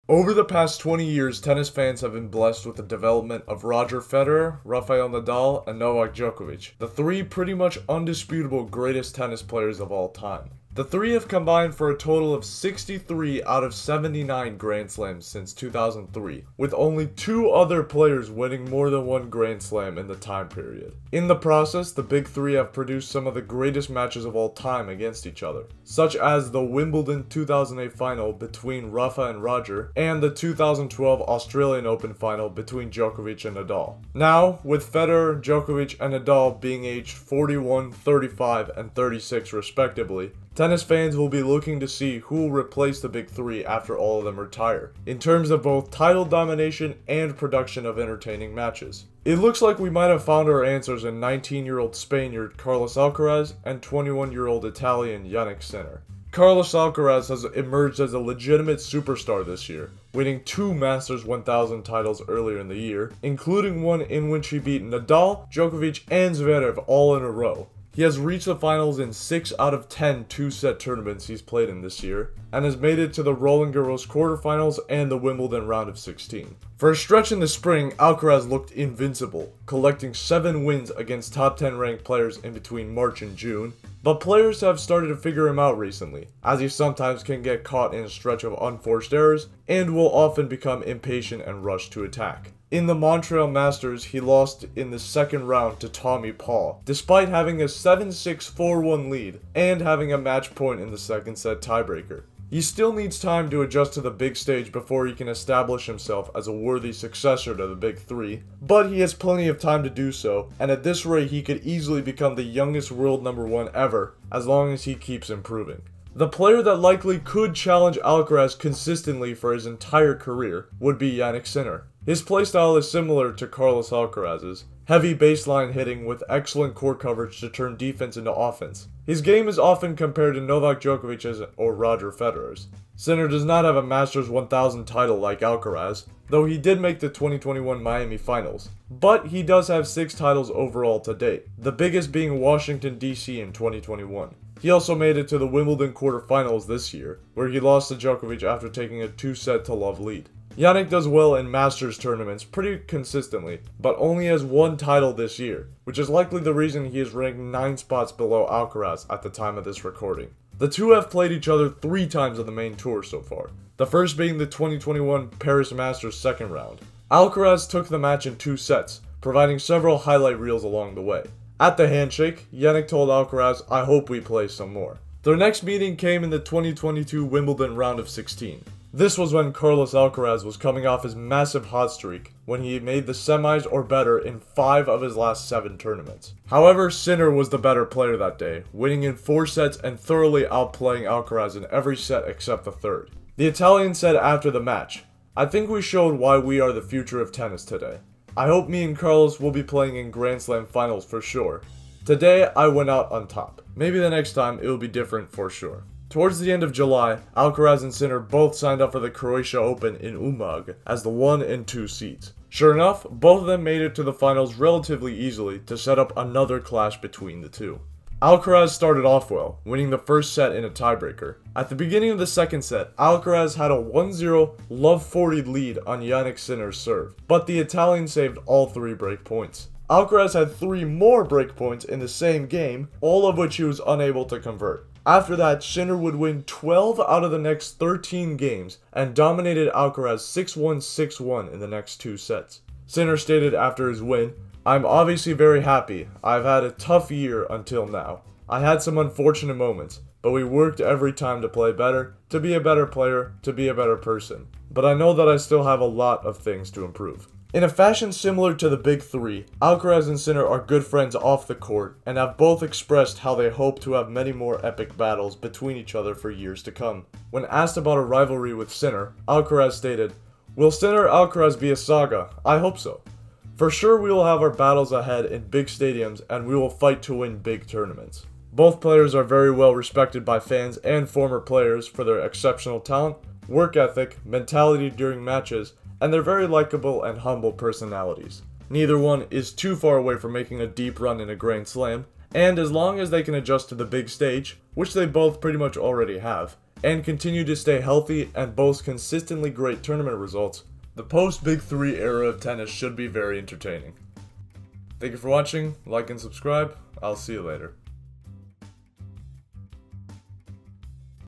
Over the past 20 years, tennis fans have been blessed with the development of Roger Federer, Rafael Nadal, and Novak Djokovic, the three pretty much undisputable greatest tennis players of all time. The three have combined for a total of 63 out of 79 Grand Slams since 2003, with only two other players winning more than one Grand Slam in the time period. In the process, the big three have produced some of the greatest matches of all time against each other, such as the Wimbledon 2008 final between Rafa and Roger, and the 2012 Australian Open final between Djokovic and Nadal. Now, with Federer, Djokovic, and Nadal being aged 41, 35, and 36 respectively, tennis fans will be looking to see who will replace the big three after all of them retire, in terms of both title domination and production of entertaining matches. It looks like we might have found our answers in 19-year-old Spaniard Carlos Alcaraz and 21-year-old Italian Jannik Sinner. Carlos Alcaraz has emerged as a legitimate superstar this year, winning 2 Masters 1000 titles earlier in the year, including one in which he beat Nadal, Djokovic, and Zverev all in a row. He has reached the finals in 6 out of 10 two-set tournaments he's played in this year, and has made it to the Roland Garros quarterfinals and the Wimbledon round of 16. For a stretch in the spring, Alcaraz looked invincible, collecting 7 wins against top 10 ranked players in between March and June, but players have started to figure him out recently, as he sometimes can get caught in a stretch of unforced errors, and will often become impatient and rush to attack. In the Montreal Masters, he lost in the second round to Tommy Paul, despite having a 7-6, 4-1 lead, and having a match point in the second set tiebreaker. He still needs time to adjust to the big stage before he can establish himself as a worthy successor to the big three, but he has plenty of time to do so, and at this rate he could easily become the youngest world #1 ever, as long as he keeps improving. The player that likely could challenge Alcaraz consistently for his entire career would be Jannik Sinner. His playstyle is similar to Carlos Alcaraz's, heavy baseline hitting with excellent court coverage to turn defense into offense. His game is often compared to Novak Djokovic's or Roger Federer's. Sinner does not have a Masters 1000 title like Alcaraz, though he did make the 2021 Miami Finals. But he does have 6 titles overall to date, the biggest being Washington DC in 2021. He also made it to the Wimbledon quarterfinals this year, where he lost to Djokovic after taking a 2-set-to-love lead. Jannik does well in Masters tournaments pretty consistently, but only has 1 title this year, which is likely the reason he is ranked 9 spots below Alcaraz at the time of this recording. The two have played each other 3 times on the main tour so far, the first being the 2021 Paris Masters second round. Alcaraz took the match in 2 sets, providing several highlight reels along the way. At the handshake, Jannik told Alcaraz, "I hope we play some more." Their next meeting came in the 2022 Wimbledon round of 16. This was when Carlos Alcaraz was coming off his massive hot streak, when he made the semis or better in 5 of his last 7 tournaments. However, Sinner was the better player that day, winning in 4 sets and thoroughly outplaying Alcaraz in every set except the third. The Italian said after the match, "I think we showed why we are the future of tennis today. I hope me and Carlos will be playing in Grand Slam finals for sure. Today, I went out on top. Maybe the next time it will be different for sure." Towards the end of July, Alcaraz and Sinner both signed up for the Croatia Open in Umag as the 1 and 2 seeds. Sure enough, both of them made it to the finals relatively easily to set up another clash between the two. Alcaraz started off well, winning the first set in a tiebreaker. At the beginning of the second set, Alcaraz had a 1-0 love 40 lead on Jannik Sinner's serve, but the Italian saved all 3 break points. Alcaraz had 3 more break points in the same game, all of which he was unable to convert. After that, Sinner would win 12 out of the next 13 games and dominated Alcaraz 6-1, 6-1 in the next 2 sets. Sinner stated after his win, "I'm obviously very happy. I've had a tough year until now. I had some unfortunate moments, but we worked every time to play better, to be a better player, to be a better person. But I know that I still have a lot of things to improve." In a fashion similar to the big three, Alcaraz and Sinner are good friends off the court and have both expressed how they hope to have many more epic battles between each other for years to come. When asked about a rivalry with Sinner, Alcaraz stated, "Will Sinner-Alcaraz be a saga? I hope so. For sure we will have our battles ahead in big stadiums and we will fight to win big tournaments." Both players are very well respected by fans and former players for their exceptional talent, work ethic, mentality during matches, and their very likable and humble personalities. Neither one is too far away from making a deep run in a Grand Slam, and as long as they can adjust to the big stage, which they both pretty much already have, and continue to stay healthy and boast consistently great tournament results, the post-Big 3 era of tennis should be very entertaining. Thank you for watching, like and subscribe, I'll see you later.